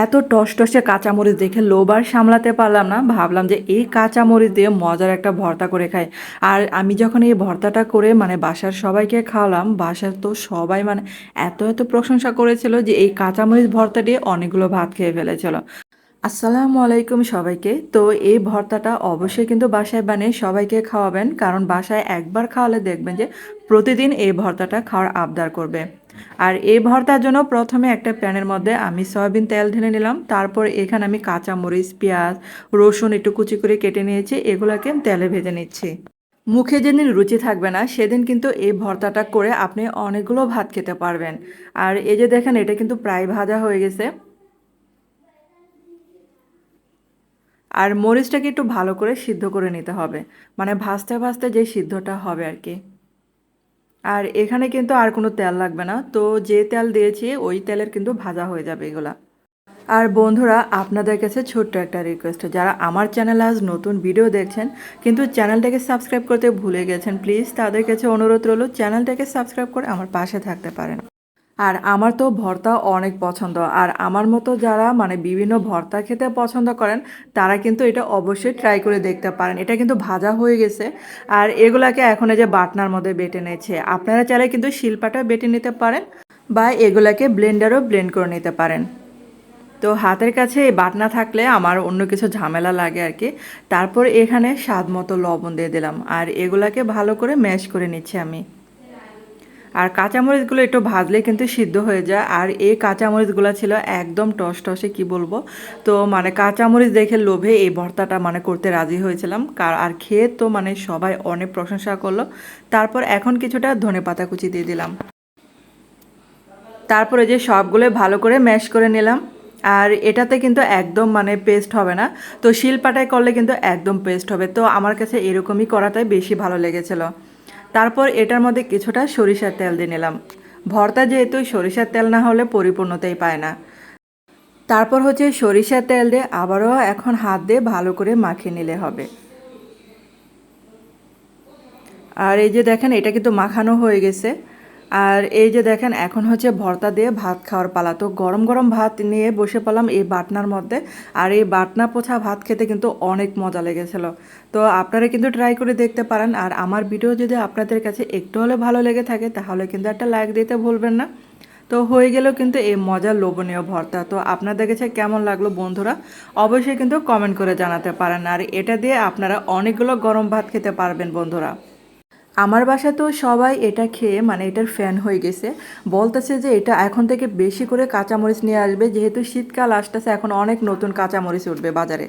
এত টসটসে কাঁচামরিচ দেখে লোভ আর সামলাতে পারলাম না। ভাবলাম যে এই কাঁচামরিচ দিয়ে মজার একটা ভর্তা করে খাই। আর আমি যখন এই ভর্তাটা করে মানে বাসার সবাইকে খাওয়ালাম, বাসার তো সবাই মানে এত প্রশংসা করেছিল যে এই কাঁচামরিচ ভর্তা দিয়ে অনেকগুলো ভাত খেয়ে ফেলেছিল। আসসালামু আলাইকুম সবাইকে। তো এই ভর্তাটা অবশ্যই কিন্তু বাসায় বানিয়ে সবাইকে খাওয়াবেন, কারণ বাসায় একবার খাওয়ালে দেখবেন যে প্রতিদিন এই ভর্তাটা খাওয়ার আবদার করবে। আর এই ভর্তার জন্য প্রথমে একটা প্যানের মধ্যে আমি সয়াবিন তেল ঢেলে নিলাম। তারপর এখানে আমি কাঁচামরিচ, পেঁয়াজ, রসুন একটু কুচি করে কেটে নিয়েছি, এগুলোকে তেলে ভেজে নিচ্ছি। মুখে যেদিন রুচি থাকবে না সেদিন কিন্তু এই ভর্তাটা করে আপনি অনেকগুলো ভাত খেতে পারবেন। আর এই যে দেখেন, এটা কিন্তু প্রায় ভাজা হয়ে গেছে। আর মরিচটাকে একটু ভালো করে সিদ্ধ করে নিতে হবে, মানে ভাজতে ভাজতে যে সিদ্ধটা হবে আর কি। আর এখানে কিন্তু আর কোনো তেল লাগবে না, তো যে তেল দিয়েছি ওই তেলের কিন্তু ভাজা হয়ে যাবে এগুলা। আর বন্ধুরা, আপনাদের কাছে ছোট্ট একটা রিকোয়েস্ট, যারা আমার চ্যানেলে আজ নতুন ভিডিও দেখছেন কিন্তু চ্যানেলটাকে সাবস্ক্রাইব করতে ভুলে গেছেন, প্লিজ তাদের কাছে অনুরোধ রইল চ্যানেলটাকে সাবস্ক্রাইব করে আমার পাশে থাকতে পারেন। আর আমার তো ভর্তা অনেক পছন্দ। আর আমার মতো যারা মানে বিভিন্ন ভর্তা খেতে পছন্দ করেন তারা কিন্তু এটা অবশ্যই ট্রাই করে দেখতে পারেন। এটা কিন্তু ভাজা হয়ে গেছে। আর এগুলাকে এখন এই যে বাটনার মধ্যে বেটে নিয়েছে। আপনারা চাইলে কিন্তু শিলপাটা বেটে নিতে পারেন বা এগুলাকে ব্লেন্ডারও ব্লেন্ড করে নিতে পারেন। তো হাতের কাছে এই বাটনা থাকলে আমার অন্য কিছু ঝামেলা লাগে আর কি। তারপর এখানে স্বাদ মতো লবণ দিয়ে দিলাম আর এগুলাকে ভালো করে ম্যাশ করে নিচ্ছি আমি। আর কাঁচামরিচগুলো একটু ভাজলে কিন্তু সিদ্ধ হয়ে যায়। আর এই কাঁচামরিচগুলো ছিল একদম টসটসে, কি বলবো। তো মানে কাঁচামরিচ দেখে লোভে এই ভর্তাটা মানে করতে রাজি হয়েছিলাম। আর খেয়ে তো মানে সবাই অনেক প্রশংসা করলো। তারপর এখন কিছুটা ধনেপাতা কুচি দিয়ে দিলাম। তারপরে যে সবগুলো ভালো করে ম্যাশ করে নিলাম। আর এটাতে কিন্তু একদম মানে পেস্ট হবে না, তো শিলপাটায় করলে কিন্তু একদম পেস্ট হবে। তো আমার কাছে এরকমই করাটাই বেশি ভালো লেগেছিল। তারপর এটার মধ্যে কিছুটা সরিষার তেল দিয়ে নিলাম। ভর্তা যেহেতু সরিষার তেল না হলে পরিপূর্ণতাই পায় না। তারপর হচ্ছে সরিষার তেল দিয়ে আবারও এখন হাত দিয়ে ভালো করে মাখিয়ে নিলে হবে। আর এই যে দেখেন, এটা কিন্তু মাখানো হয়ে গেছে। আর এই যে দেখেন, এখন হচ্ছে ভর্তা দিয়ে ভাত খাওয়ার পালা। তো গরম গরম ভাত নিয়ে বসে পড়লাম এই বাটনার মধ্যে। আর এই বাটনা পোছা ভাত খেতে কিন্তু অনেক মজা লেগেছিল। তো আপনারা কিন্তু ট্রাই করে দেখতে পারেন। আর আমার ভিডিও যদি আপনাদের কাছে একটু হলে ভালো লেগে থাকে তাহলে কিন্তু একটা লাইক দিতে ভুলবেন না। তো হয়ে গেল কিন্তু এই মজার লোভনীয় ভর্তা। তো আপনাদের কাছে কেমন লাগলো বন্ধুরা, অবশ্যই কিন্তু কমেন্ট করে জানাতে পারেন। আর এটা দিয়ে আপনারা অনেকগুলো গরম ভাত খেতে পারবেন বন্ধুরা। আমার বাসা তো সবাই এটা খেয়ে মানে এটার ফ্যান হয়ে গেছে। বলতেছে যে এটা এখন থেকে বেশি করে কাঁচামরিচ নিয়ে আসবে, যেহেতু শীতকাল আসতেছে, এখন অনেক নতুন কাঁচামরিচ উঠবে বাজারে।